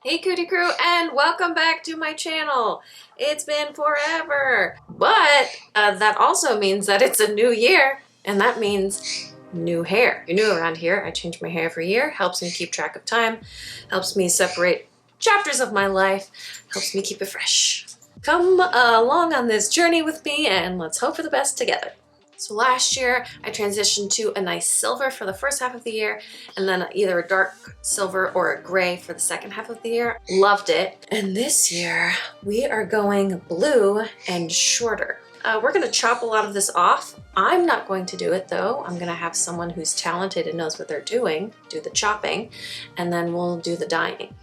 Hey Cootie Crew, and welcome back to my channel. It's been forever, but that also means that it's a new year, and that means new hair. You're new around here. I change my hair every year, helps me keep track of time, helps me separate chapters of my life, helps me keep it fresh. Come along on this journey with me, and let's hope for the best together. So last year, I transitioned to a nice silver for the first half of the year, and then either a dark silver or a gray for the second half of the year. Loved it. And this year, we are going blue and shorter. We're gonna chop a lot of this off. I'm not going to do it though. I'm gonna have someone who's talented and knows what they're doing do the chopping, and then we'll do the dyeing.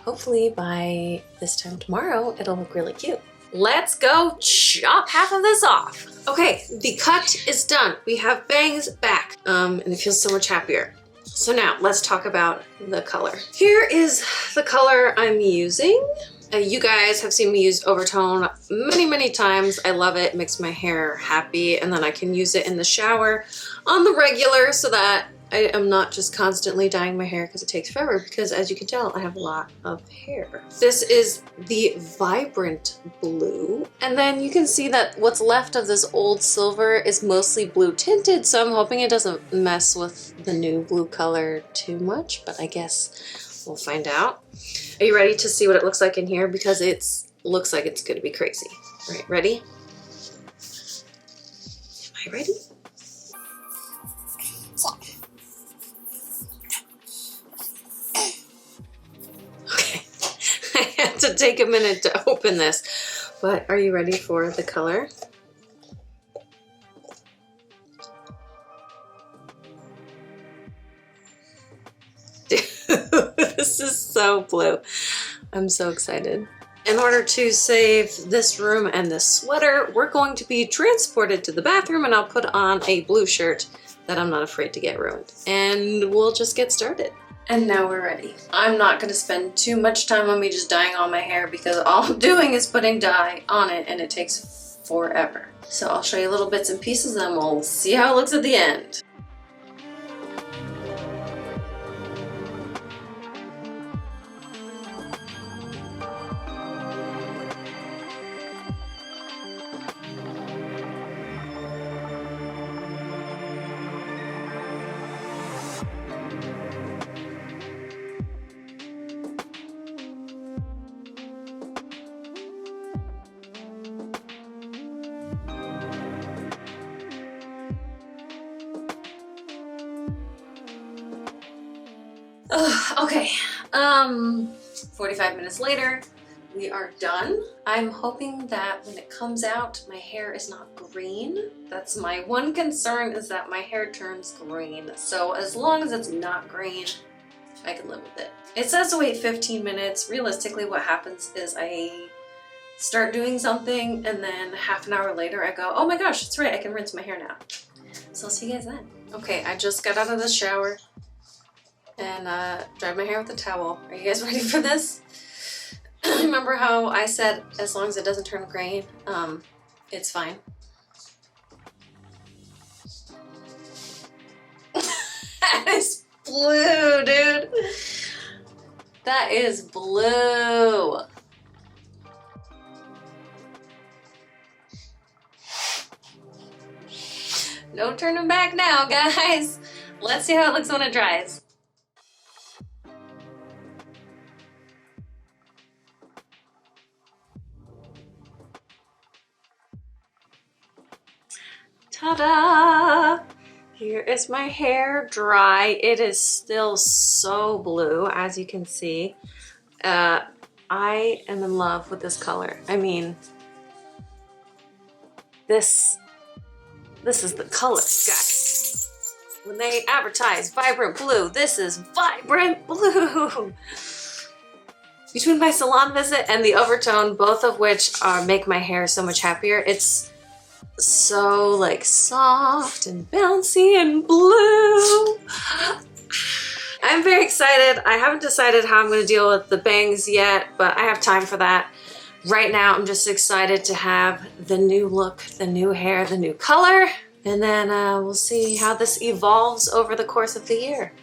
Hopefully by this time tomorrow, it'll look really cute. Let's go chop half of this off. Okay, the cut is done. We have bangs back, and it feels so much happier. So now let's talk about the color. Here is the color I'm using. You guys have seen me use oVertone many times. I love it. It makes my hair happy, and then I can use it in the shower on the regular so that I am not just constantly dyeing my hair because it takes forever, because as you can tell, I have a lot of hair. This is the vibrant blue. And then you can see that what's left of this old silver is mostly blue tinted, so I'm hoping it doesn't mess with the new blue color too much, but I guess we'll find out. Are you ready to see what it looks like in here? Because it looks like it's gonna be crazy. All right, ready? Am I ready? To take a minute to open this, but are you ready for the color? Dude, this is so blue. I'm so excited. In order to save this room and this sweater, we're going to be transported to the bathroom, and I'll put on a blue shirt that I'm not afraid to get ruined. And we'll just get started. And now we're ready. I'm not gonna spend too much time on me just dyeing all my hair, because all I'm doing is putting dye on it and it takes forever. So I'll show you little bits and pieces and we'll see how it looks at the end. Okay, 45 minutes later, we are done. I'm hoping that when it comes out, my hair is not green. That's my one concern, is that my hair turns green. So as long as it's not green, I can live with it. It says to wait 15 minutes. Realistically, what happens is I start doing something and then half an hour later I go, oh my gosh, that's right, I can rinse my hair now. So I'll see you guys then. Okay, I just got out of the shower and dried my hair with a towel. Are you guys ready for this? Remember how I said as long as it doesn't turn green, it's fine. That is blue, dude. That is blue. No turning back now, guys. Let's see how it looks when it dries. Ta-da! Here is my hair dry. It is still so blue, as you can see. I am in love with this color. I mean, this is the color, guys. When they advertise vibrant blue, this is vibrant blue. Between my salon visit and the oVertone, both of which make my hair so much happier, it's so like soft and bouncy and blue. I'm very excited. I haven't decided how I'm going to deal with the bangs yet, but I have time for that. Right now, I'm just excited to have the new look, the new hair, the new color, and then we'll see how this evolves over the course of the year.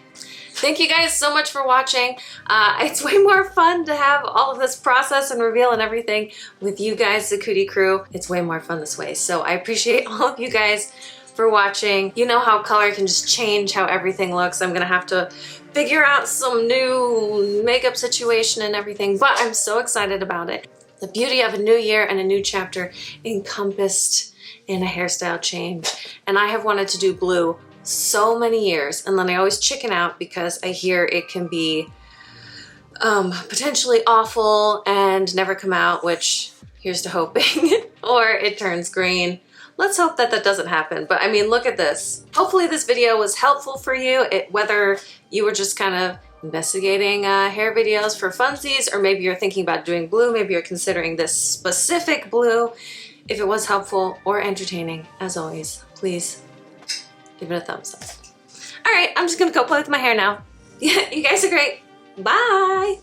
Thank you guys so much for watching. It's way more fun to have all of this process and reveal and everything with you guys, the Kootie crew. It's way more fun this way. So I appreciate all of you guys for watching. You know how color can just change how everything looks. I'm gonna have to figure out some new makeup situation and everything, but I'm so excited about it. The beauty of a new year and a new chapter encompassed in a hairstyle change. And I have wanted to do blue so many years, and then I always chicken out because I hear it can be potentially awful and never come out, which here's to hoping, or it turns green. Let's hope that that doesn't happen. But I mean, look at this. Hopefully this video was helpful for you, whether you were just kind of investigating hair videos for funsies, or maybe you're thinking about doing blue, maybe you're considering this specific blue. If it was helpful or entertaining, as always, please give it a thumbs up. All right, I'm just gonna go play with my hair now. You guys are great. Bye.